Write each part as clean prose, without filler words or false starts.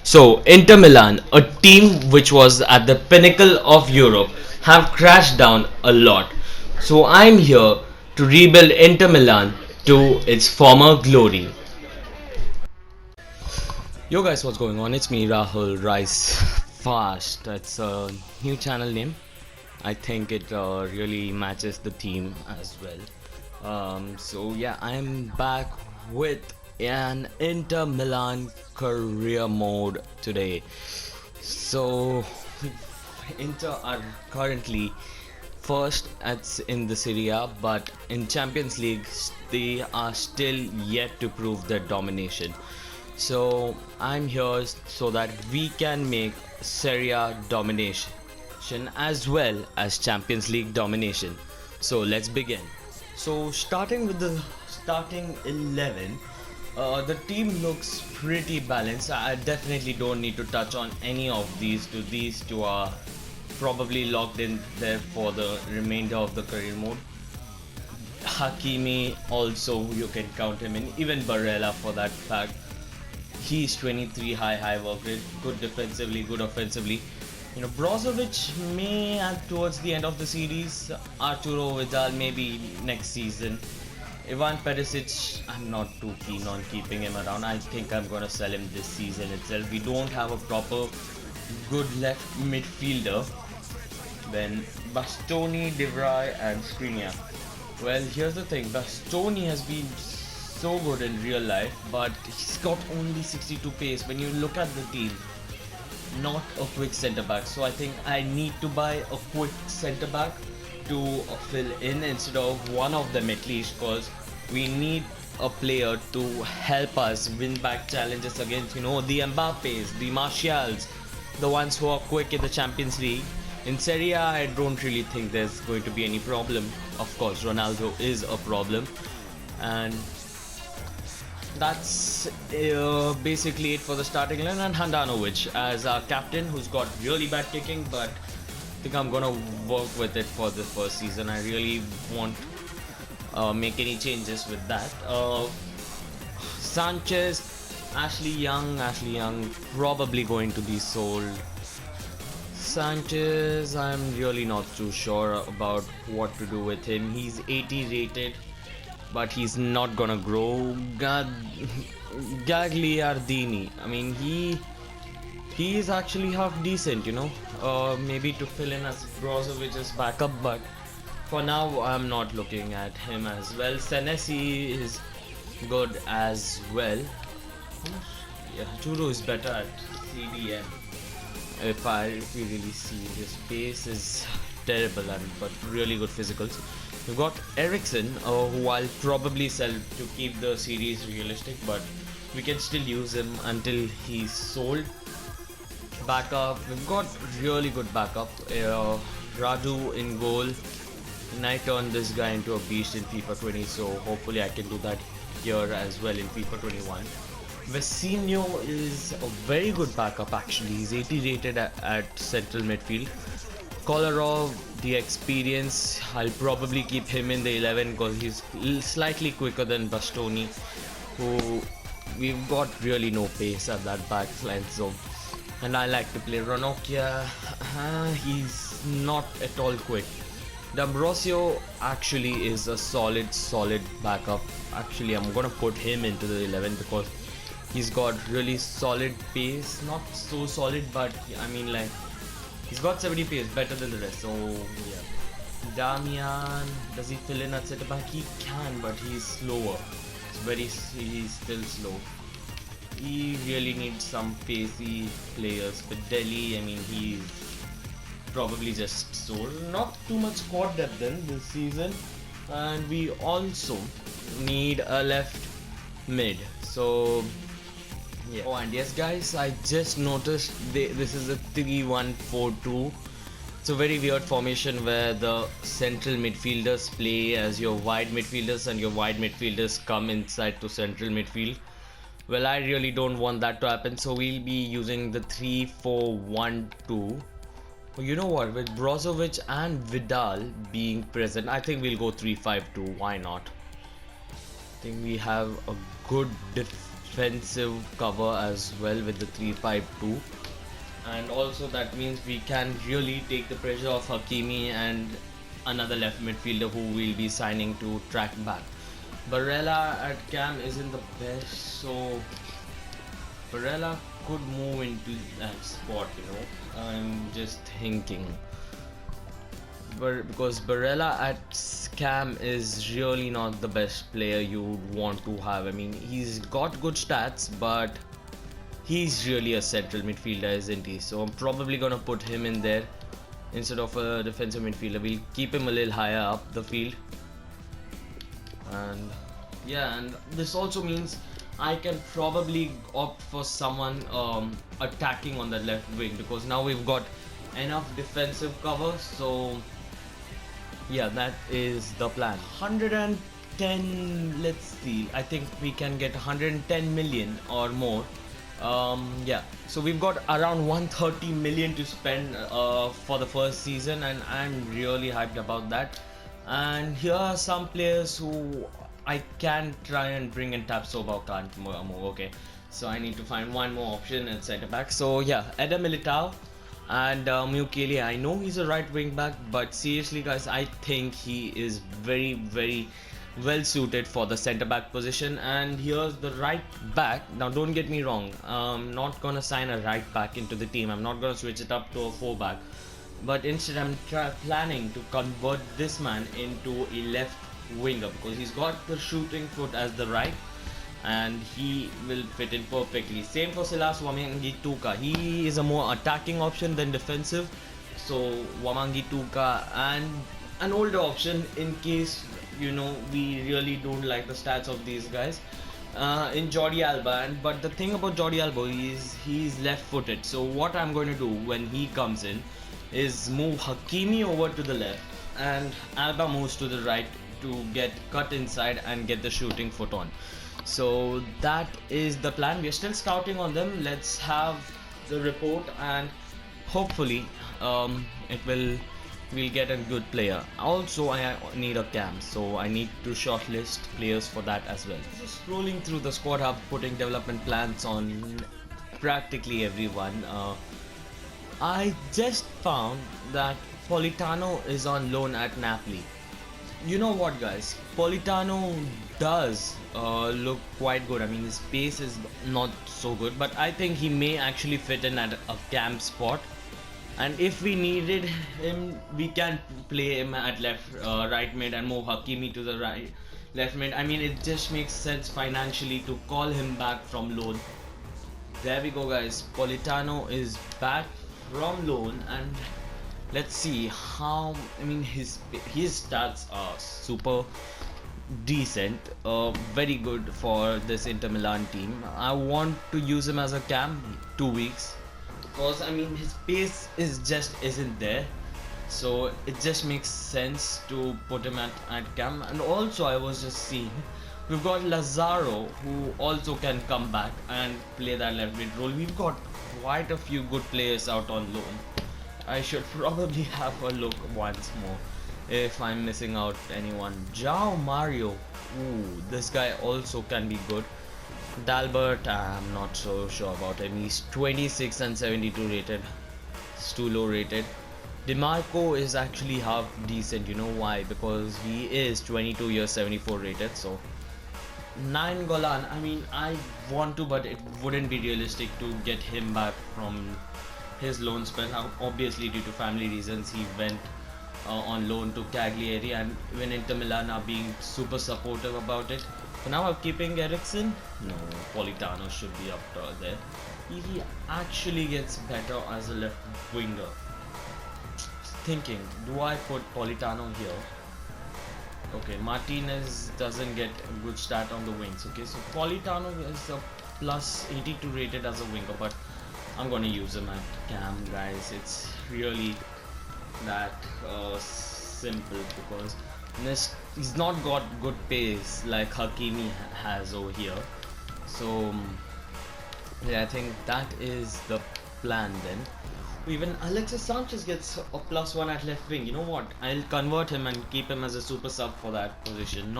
So, Inter Milan, a team which was at the pinnacle of Europe, have crashed down a lot. So, I'm here to rebuild Inter Milan to its former glory. Yo guys, what's going on? It's me, Rahul Rice Fast. That's a new channel name. I think it really matches the team as well. So yeah, I'm back with an Inter Milan career mode today. So Inter are currently first at in the Serie A, but in Champions League they are still yet to prove their domination. So I'm here so that we can make Serie A domination as well as Champions League domination. So let's begin. So starting with the starting 11, the team looks pretty balanced. I definitely don't need to touch on any of these two. These two are probably locked in there for the remainder of the career mode. Hakimi also, you can count him in, even Barella for that fact. He's 23, high work rate, good defensively, good offensively. Brozovic may add towards the end of the series. Arturo Vidal maybe next season. Ivan Perisic, I'm not too keen on keeping him around. I think I'm gonna sell him this season itself. We don't have a proper good left midfielder. Then Bastoni, De Vrij and Skriniar. Well, here's the thing. Bastoni has been so good in real life, but he's got only 62 pace. When you look at the team, not a quick centre back. So I think I need to buy a quick centre back to fill in instead of one of them at least, because we need a player to help us win back challenges against the Mbappes, the Martials, the ones who are quick in the Champions League. In Serie A, I don't really think there's going to be any problem. Of course, Ronaldo is a problem, and that's basically it for the starting line. And Handanovic as our captain, who's got really bad kicking, but I think I'm gonna work with it for the first season. I really won't make any changes with that. Sanchez, Ashley Young probably going to be sold. Sanchez, I'm really not too sure about what to do with him. He's 80 rated, but he's not gonna grow. Gagliardini, I mean, he is actually half decent, maybe to fill in as Brozovic's backup, but for now I'm not looking at him as well. Senesi is good as well. Yeah, Churo is better at CDM. If we really see, his pace is terrible but really good physicals. We've got Ericsson, who I'll probably sell to keep the series realistic, but we can still use him until he's sold. Backup, we've got really good backup. Radu in goal, and I turned this guy into a beast in FIFA 20, so hopefully I can do that here as well in FIFA 21. Vecino is a very good backup actually. He's 80 rated at central midfield. Kolarov, the experience, I'll probably keep him in the 11 because he's slightly quicker than Bastoni, who we've got really no pace at that back line. So, and I like to play Ranocchia. He's not at all quick. D'Ambrosio actually is a solid backup. Actually, I'm gonna put him into the 11 because he's got really solid pace. Not so solid, but I mean, like, he's got 70 pace, better than the rest. So yeah. Damian, does he fill in at centre back? He can, but he's slower. He's still slow. He really needs some pacey players. But Delhi, I mean, he's probably just sold. Not too much squad depth then this season. And we also need a left mid. So yeah. Oh, and yes guys, I just noticed this is a 3-1-4-2. It's a very weird formation where the central midfielders play as your wide midfielders and your wide midfielders come inside to central midfield. Well, I really don't want that to happen, so we'll be using the 3-4-1-2. You know what, with Brozovic and Vidal being present, I think we'll go 3-5-2. Why not? I think we have a good defensive cover as well with the 3-5-2, and also that means we can really take the pressure off Hakimi and another left midfielder who will be signing to track back. Barella at cam isn't the best, so Barella could move into that spot, I'm just thinking. But because Barella at cam is really not the best player you would want to have. I mean, he's got good stats, but he's really a central midfielder, isn't he? So I'm probably gonna put him in there instead of a defensive midfielder. We'll keep him a little higher up the field. And yeah, and this also means I can probably opt for someone attacking on the left wing, because now we've got enough defensive cover. So yeah, that is the plan. 110, let's see, I think we can get 110 million or more. Yeah, so we've got around 130 million to spend for the first season, and I'm really hyped about that. And here are some players who I can try and bring in. Tapsoba can't move. Okay, so I need to find one more option at centre back. So yeah, Eder Militao and Mukele. I know he's a right wing back, but seriously guys, I think he is very, very well suited for the centre back position. And here's the right back. Now don't get me wrong, I'm not gonna sign a right back into the team. I'm not gonna switch it up to a 4 back, but instead I'm planning to convert this man into a left winger, because he's got the shooting foot as the right and he will fit in perfectly. Same for Silas Wamangi Tuka. He is a more attacking option than defensive, so Wamangi Tuka, and an older option in case we really don't like the stats of these guys, in Jordi Alba. But the thing about Jordi Alba is he's left footed, so what I'm going to do when he comes in is move Hakimi over to the left and Alba moves to the right to get cut inside and get the shooting foot on. So that is the plan. We're still scouting on them. Let's have the report, and hopefully we'll get a good player. Also, I need a cam, so I need to shortlist players for that as well. Just scrolling through the squad hub, putting development plans on practically everyone. I just found that Politano is on loan at Napoli. You know what guys, Politano does look quite good. I mean, his pace is not so good, but I think he may actually fit in at a cam spot. And if we needed him, we can play him at right mid and move Hakimi to the left mid. I mean, it just makes sense financially to call him back from loan. There we go guys, Politano is back from loan, and let's see how. I mean, his stats are super decent, very good for this Inter Milan team. I want to use him as a cam 2 weeks, because I mean his pace isn't there, so it just makes sense to put him at cam. And also I was just seeing we've got Lazaro, who also can come back and play that left mid role. We've got quite a few good players out on loan. I should probably have a look once more if I'm missing out anyone. João Mario, ooh, this guy also can be good. Dalbert, I'm not so sure about him. He's 26 and 72 rated. It's too low rated. DeMarco is actually half decent. You know why? Because he is 22 years 74 rated. So 9 Golan, I mean, I want to, but it wouldn't be realistic to get him back from his loan spell. Obviously due to family reasons he went on loan to Cagliari, and even Inter Milan are being super supportive about it. So now I'm keeping Eriksen. No, Politano should be up there. He actually gets better as a left winger. Thinking, do I put Politano here? Okay, Martinez doesn't get a good stat on the wings. Okay, so Politano is a plus 82 rated as a winger, but I'm gonna use him at cam guys. It's really that simple, because he's not got good pace like Hakimi has over here. So yeah, I think that is the plan then. Even Alexis Sanchez gets a +1 at left wing. You know what? I'll convert him and keep him as a super sub for that position.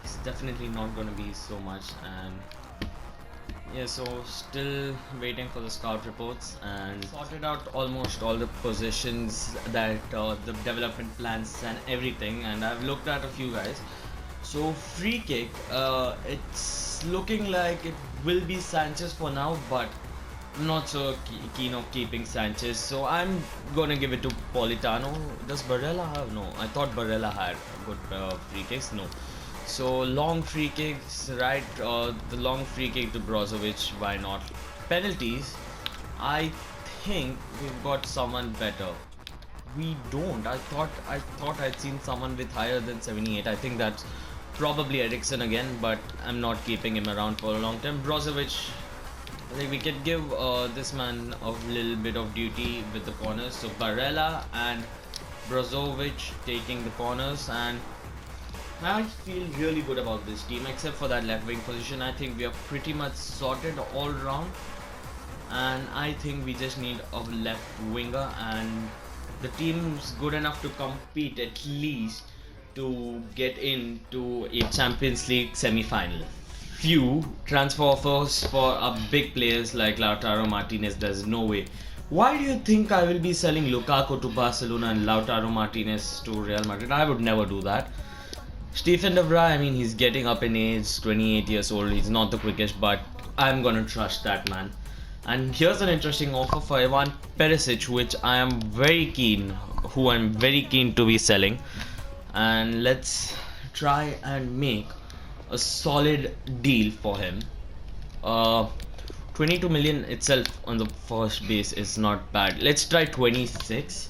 It's definitely not gonna be so much. And Yeah, so still waiting for the scout reports and sorted out almost all the positions that the development plans and everything, and I've looked at a few guys. So free kick, it's looking like it will be Sanchez for now, but I'm not so keen of keeping Sanchez, so I'm gonna give it to Politano. Does Barella have? No, I thought Barella had good free kicks. No. So long free kicks, right? The long free kick to Brozovic. Why not? Penalties. I think we've got someone better. We don't. I thought I'd seen someone with higher than 78. I think that's probably Ericsson again, but I'm not keeping him around for a long time. Brozovic. I think we can give this man a little bit of duty with the corners. So Barella and Brozovic taking the corners, and I feel really good about this team, except for that left wing position. I think we are pretty much sorted all round, and I think we just need a left winger, and the team's good enough to compete at least to get into a Champions League semi-final. Few transfer offers for big players like Lautaro Martinez. There's no way. Why do you think I will be selling Lukaku to Barcelona and Lautaro Martinez to Real Madrid? I would never do that. Stephen De Vrij, I mean, he's getting up in age, 28 years old. He's not the quickest, but I'm gonna trust that man. And here's an interesting offer for Ivan Perisic, which I am very keen, who I'm very keen to be selling. And let's try and make a solid deal for him. 22 million itself on the first base is not bad. Let's try 26.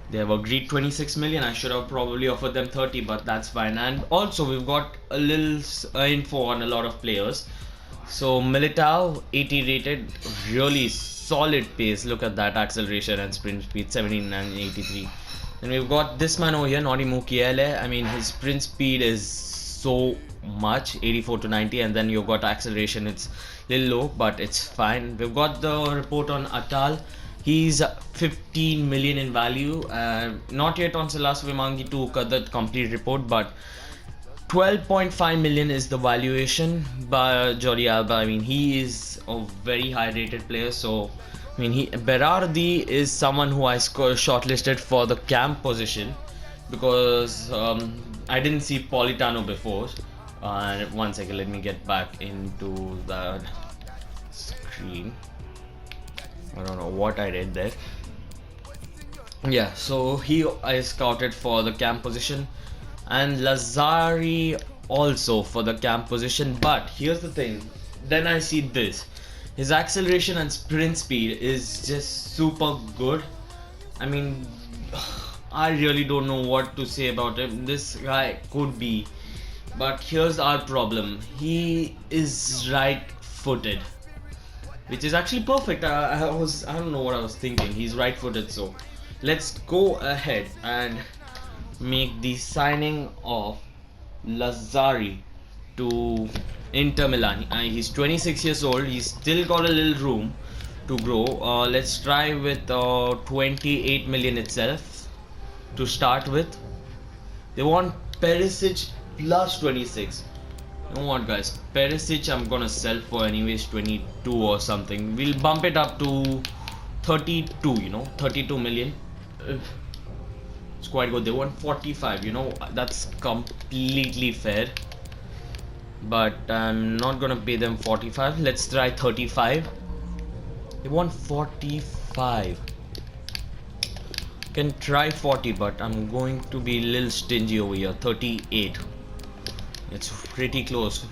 They have agreed 26 million. I should have probably offered them 30, but that's fine. And also we've got a little info on a lot of players. So Militao, 80 rated, really solid pace. Look at that acceleration and sprint speed, 17 and 83. And we've got this man over here, Nori Mukiele. I mean, his sprint speed is so much, 84 to 90, and then you've got acceleration. It's a little low, but it's fine. We've got the report on Atal. He's 15 million in value. Not yet on Silas Vimangi to cut the complete report, but 12.5 million is the valuation by Jordi Alba. I mean, he is a very high rated player. So, I mean, Berardi is someone who I shortlisted for the camp position because I didn't see Politano before. One second, let me get back into the screen. I don't know what I did there. Yeah, so I scouted for the camp position, and Lazari also for the camp position. But here's the thing, then I see this. His acceleration and sprint speed is just super good. I mean, I really don't know what to say about him. This guy could be, but here's our problem. He is right-footed, which is actually perfect. I don't know what I was thinking. He's right-footed, so let's go ahead and make the signing of Lazari to Inter Milan. He's 26 years old. He's still got a little room to grow. Let's try with 28 million itself to start with. They want Perisic plus 26. You know what, guys? Perisic I'm gonna sell for anyways 22 or something. We'll bump it up to 32, 32 million. It's quite good. They want 45, that's completely fair. But I'm not gonna pay them 45. Let's try 35. They want 45. Can try 40, but I'm going to be a little stingy over here. 38. It's pretty close.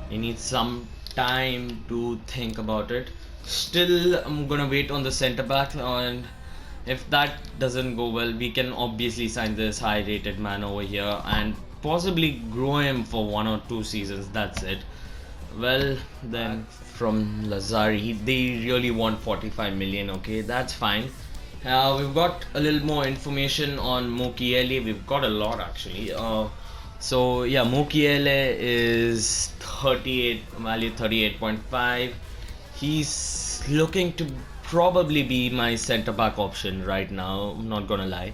You need some time to think about it. Still, I'm gonna wait on the center back, and if that doesn't go well, we can obviously sign this high rated man over here and possibly grow him for 1 or 2 seasons. That's it. Well, then from Lazari, they really want 45 million. Okay, that's fine. We've got a little more information on Mukiele. We've got a lot actually. So yeah, Mukiele is 38, value 38.5. He's looking to probably be my center back option right now. I'm not gonna lie.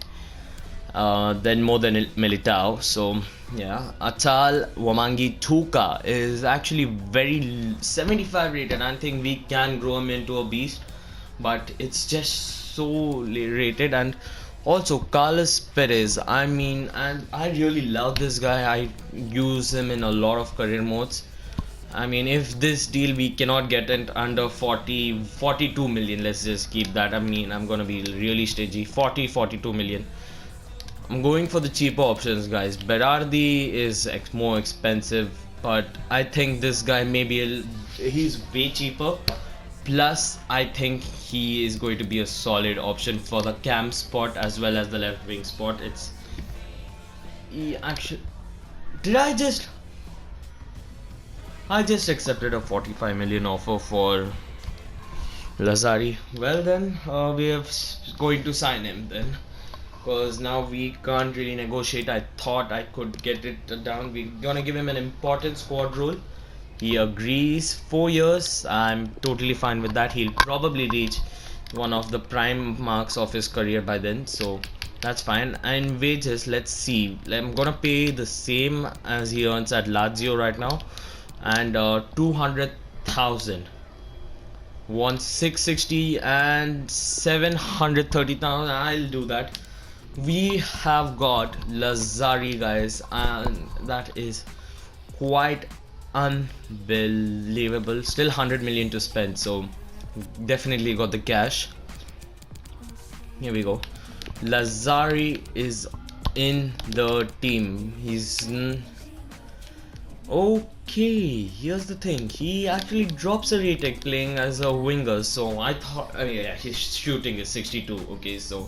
Then more than Militao. So Yeah, Achal Wamangi Tuka is actually very 75 rated. I think we can grow him into a beast, but it's just so rated. And also Carlos Perez. I mean, and I really love this guy. I use him in a lot of career modes. I mean, if this deal we cannot get it under 42 million, let's just keep that. I mean, I'm gonna be really stingy. 42 million. I'm going for the cheaper options, guys. Berardi is more expensive, but I think this guy maybe he's way cheaper. Plus, I think he is going to be a solid option for the cam spot as well as the left wing spot. It's he actually did I just accepted a 45 million offer for Lazari. Well then, we are going to sign him then. Because now we can't really negotiate. I thought I could get it down. We're gonna give him an important squad role. He agrees. 4 years. I'm totally fine with that. He'll probably reach one of the prime marks of his career by then. So that's fine. And wages, let's see. I'm gonna pay the same as he earns at Lazio right now. And 200,000. Wants 660 and 730,000. I'll do that. We have got Lazari, guys, and that is quite unbelievable. Still 100 million to spend, so definitely got the cash. Here we go. Lazari is in the team. He's okay. Here's the thing. He actually drops a rating playing as a winger. So I thought, yeah, his shooting is 62. Okay, so.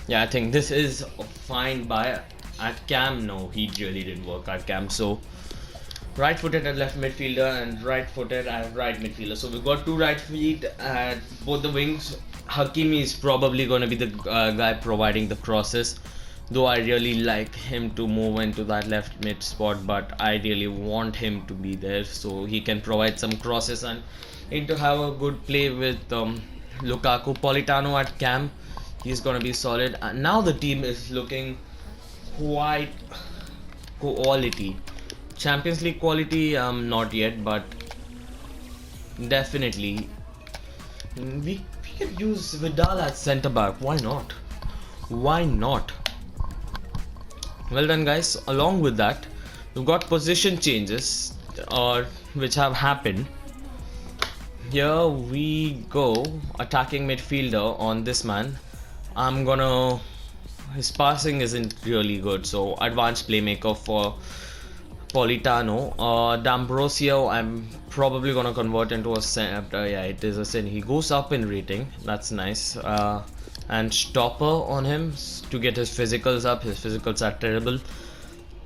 Yeah, I think this is a fine buy. At cam, no, he really didn't work at cam. So, right footed at left midfielder and right footed at right midfielder. So, we've got two right feet at both the wings. Hakimi is probably going to be the guy providing the crosses. Though I really like him to move into that left mid spot, but I really want him to be there so he can provide some crosses and to have a good play with Lukaku. Politano at cam. He's gonna be solid. And now the team is looking quite quality. Champions League quality, not yet, but definitely we can use Vidal at centre back. Why not? Why not? Well done, guys. Along with that, we've got position changes, which have happened. Here we go, attacking midfielder on this man. His passing isn't really good, so advanced playmaker for Politano. D'Ambrosio, I'm probably gonna convert into a center. Yeah, it is a sin. He goes up in rating. That's nice. And stopper on him to get his physicals up. His physicals are terrible.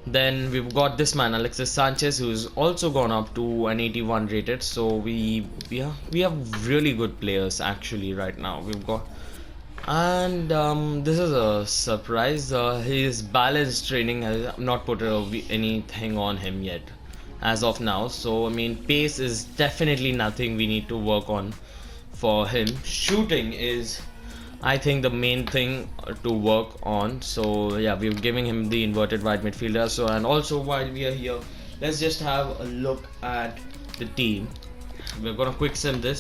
Then we've got this man, Alexis Sanchez, who's also gone up to an 81 rated. So we have really good players actually right now. We've got. And this is a surprise. His balance training has not put anything on him yet as of now. So I mean, pace is definitely nothing we need to work on for him. Shooting is, I think, the main thing to work on. So yeah, we're giving him the inverted right midfielder. So, and also while we are here, let's just have a look at the team. We're gonna quick sim this,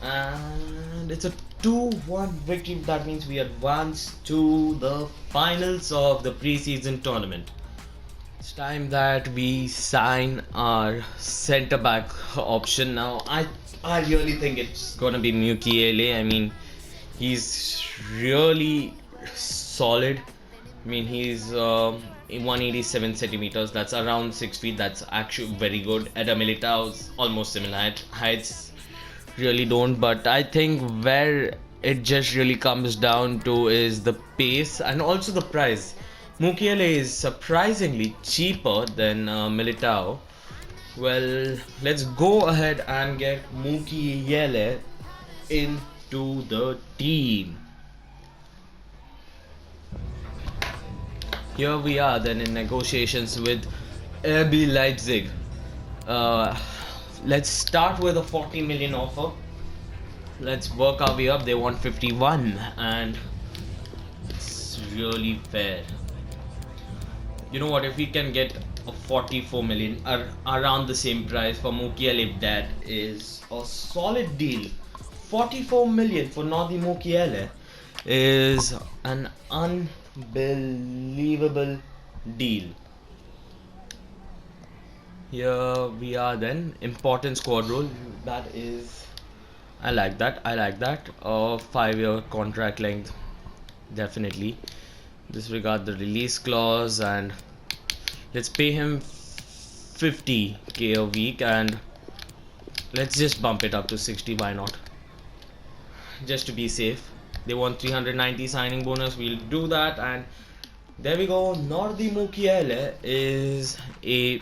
and it's a 2-1 victory. That means we advance to the finals of the preseason tournament. It's time that we sign our centre back option now. I really think it's gonna be Mukiele. I mean, he's really solid. I mean, he's 187 centimeters. That's around 6 feet. That's actually very good. Eder Militao's almost similar heights. Really don't, but I think where it just really comes down to is the pace and also the price. Mukiele is surprisingly cheaper than Militao. Well, let's go ahead and get Mukiele into the team. Here we are then in negotiations with RB Leipzig. Let's start with a 40 million offer. Let's work our way up. They want 51 and it's really fair. You know what? If we can get a 44 million around the same price for Mukiele, that is a solid deal. 44 million for Nordi Mukiele is an unbelievable deal. Here we are then. Important squad role. That is, I like that. I like that. 5-year contract length. Definitely. Disregard the release clause and let's pay him 50k a week and let's just bump it up to 60. Why not? Just to be safe. They want 390 signing bonus. We'll do that. And there we go. Nordi Mukiele is a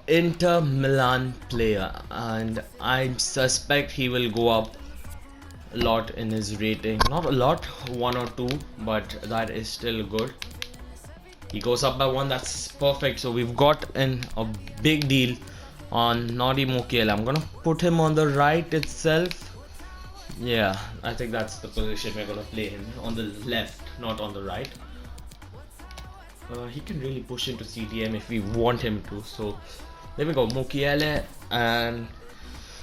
Inter Milan player and I suspect he will go up a lot in his rating. Not a lot, 1 or 2, but that is still good. He goes up by 1, that's perfect. So we've got a big deal on Nordi Mukiele. I'm gonna put him on the right itself. Yeah, I think that's the position we're gonna play him, on the left, not on the right. He can really push into CTM if we want him to. So there we go, Mukiele. And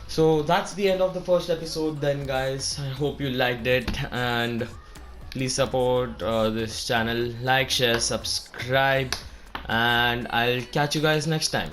so that's the end of the first episode then, guys. I hope you liked it and please support this channel, like, share, subscribe, and I'll catch you guys next time.